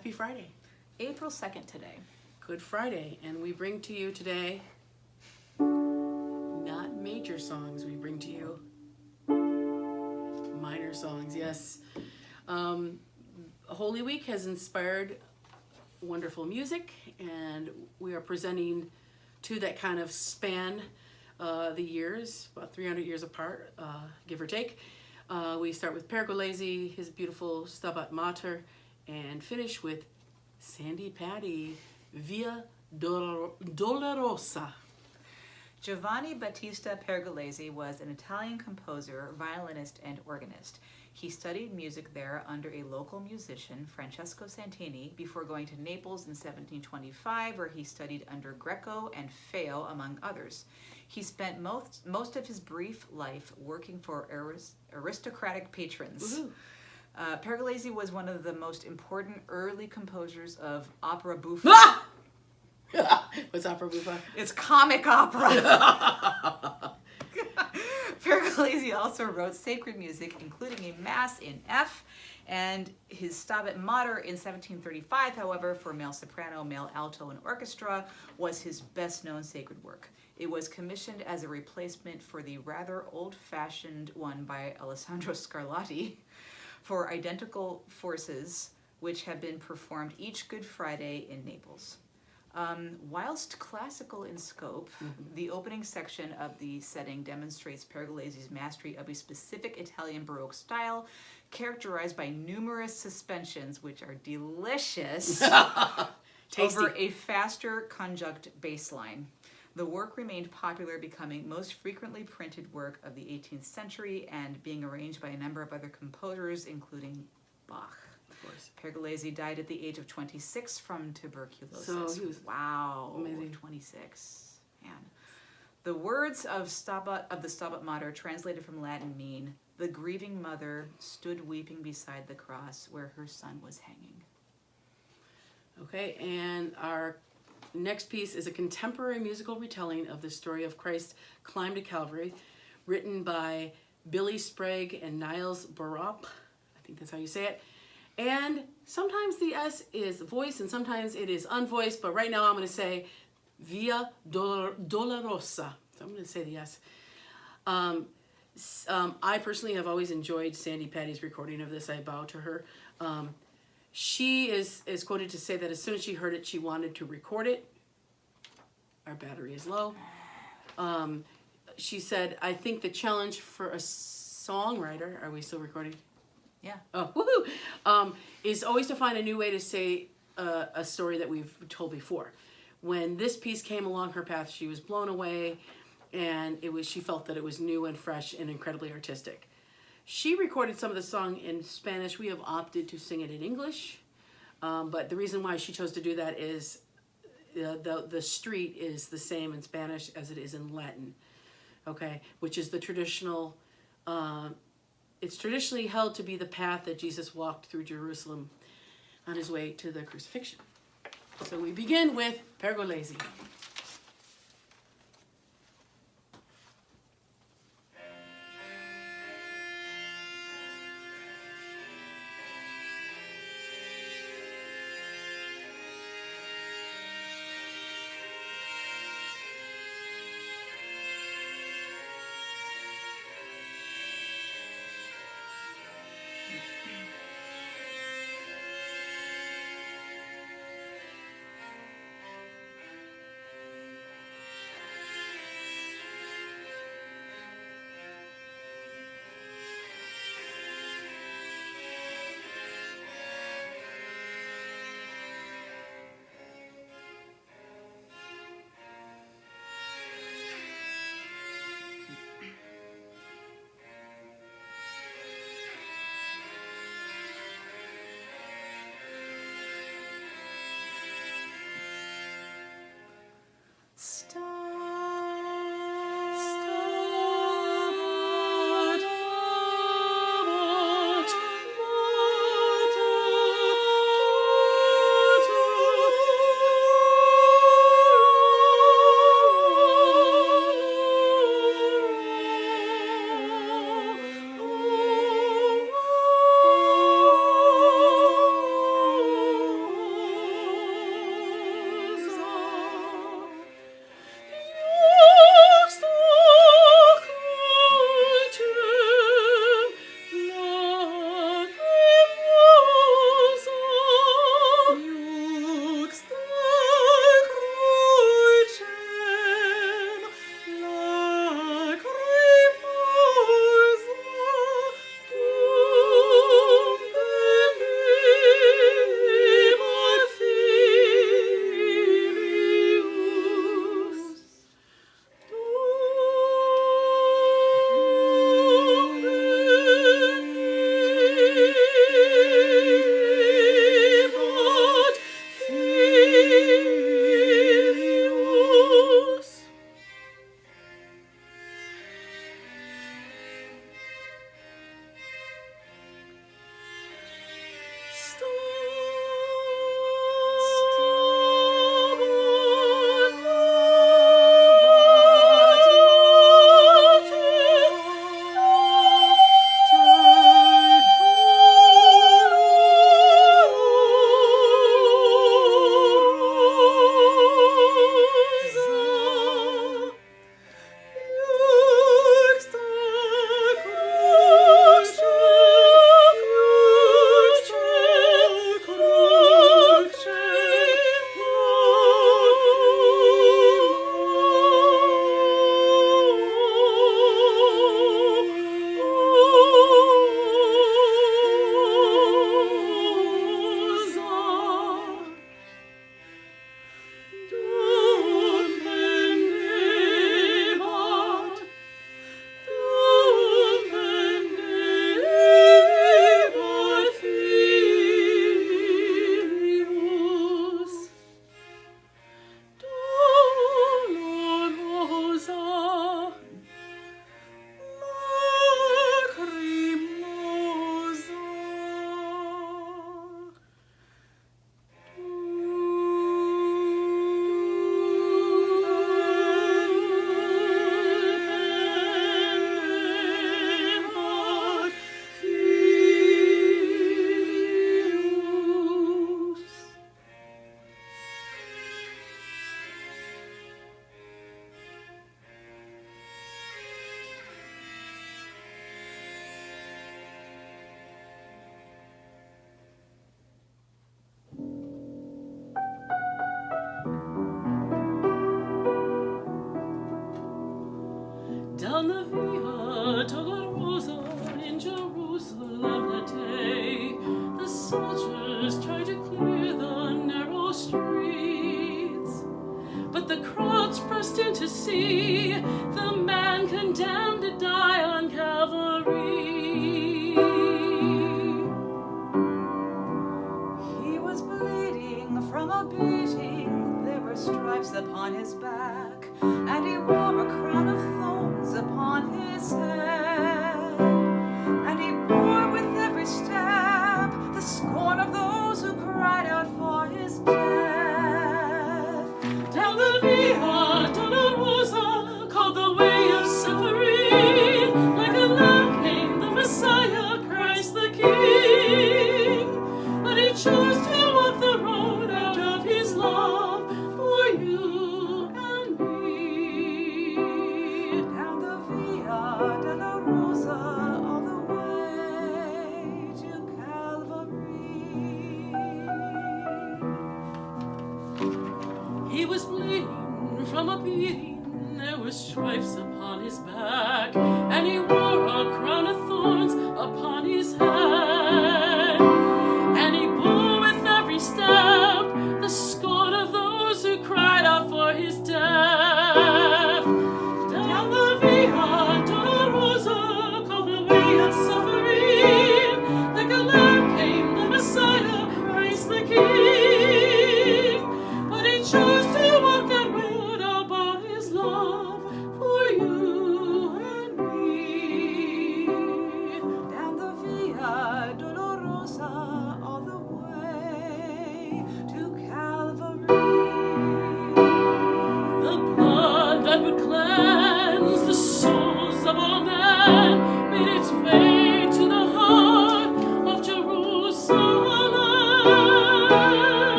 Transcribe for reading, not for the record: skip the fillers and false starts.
Happy Friday. April 2nd today. Good Friday. And we bring to you today not major songs. We bring to you minor songs. Yes. Holy Week has inspired wonderful music, and we are presenting two that kind of span the years, about 300 years apart, give or take. We start with Pergolesi, his beautiful Stabat Mater, and finish with Sandi Patty, Via Dolorosa. Giovanni Battista Pergolesi was an Italian composer, violinist, and organist. He studied music there under a local musician, Francesco Santini, before going to Naples in 1725, where he studied under Greco and Feo, among others. He spent most of his brief life working for aristocratic patrons. Pergolesi was one of the most important early composers of opera buffa. Ah! What's opera buffa? It's comic opera. Pergolesi also wrote sacred music, including a Mass in F, and his Stabat Mater in 1735, however, for male soprano, male alto, and orchestra, was his best-known sacred work. It was commissioned as a replacement for the rather old-fashioned one by Alessandro Scarlatti for identical forces, which have been performed each Good Friday in Naples. Whilst classical in scope, the opening section of the setting demonstrates Pergolesi's mastery of a specific Italian Baroque style, characterized by numerous suspensions, which are delicious, over a faster conjunct bass line. The work remained popular, becoming most frequently printed work of the 18th century and being arranged by a number of other composers, including Bach. Pergolesi died at the age of 26 from tuberculosis. So he was amazing. 26. Man. The words of the Stabat Mater, translated from Latin, mean, "The grieving mother stood weeping beside the cross where her son was hanging." Okay, and our next piece is a contemporary musical retelling of the story of Christ's climb to Calvary, written by Billy Sprague and Niles Borop. I think that's how you say it. And sometimes the S is voiced and sometimes it is unvoiced, but right now I'm going to say Via Dolorosa. So I'm going to say the S. I personally have always enjoyed Sandi Patty's recording of this. I bow to her. She is quoted to say that as soon as she heard it, she wanted to record it. Our battery is low. She said, I think the challenge for a songwriter, are we still recording? Yeah. Oh, woohoo! Is always to find a new way to say a story that we've told before. When this piece came along her path, she was blown away, and she felt that it was new and fresh and incredibly artistic. She recorded some of the song in Spanish. We have opted to sing it in English, but the reason why she chose to do that is the street is the same in Spanish as it is in Latin, okay, which is the traditional. It's traditionally held to be the path that Jesus walked through Jerusalem on his way to the crucifixion. So we begin with Pergolesi. soldiers tried to clear the narrow streets, but the crowds pressed in to see the man condemned to die on Calvary. He was bleeding from a beating, there were stripes upon his back, and he wore a crown of thorns upon his head, and he bore with every step the scorn of those who cried out for his death. Down the Via Dolorosa, called the way of suffering, like a lamb came the Messiah, Christ the King. But he chose to walk the road out of his love for you and me. Down the Via Dolorosa, all the way to Calvary. He was bleeding from a beating, there were stripes upon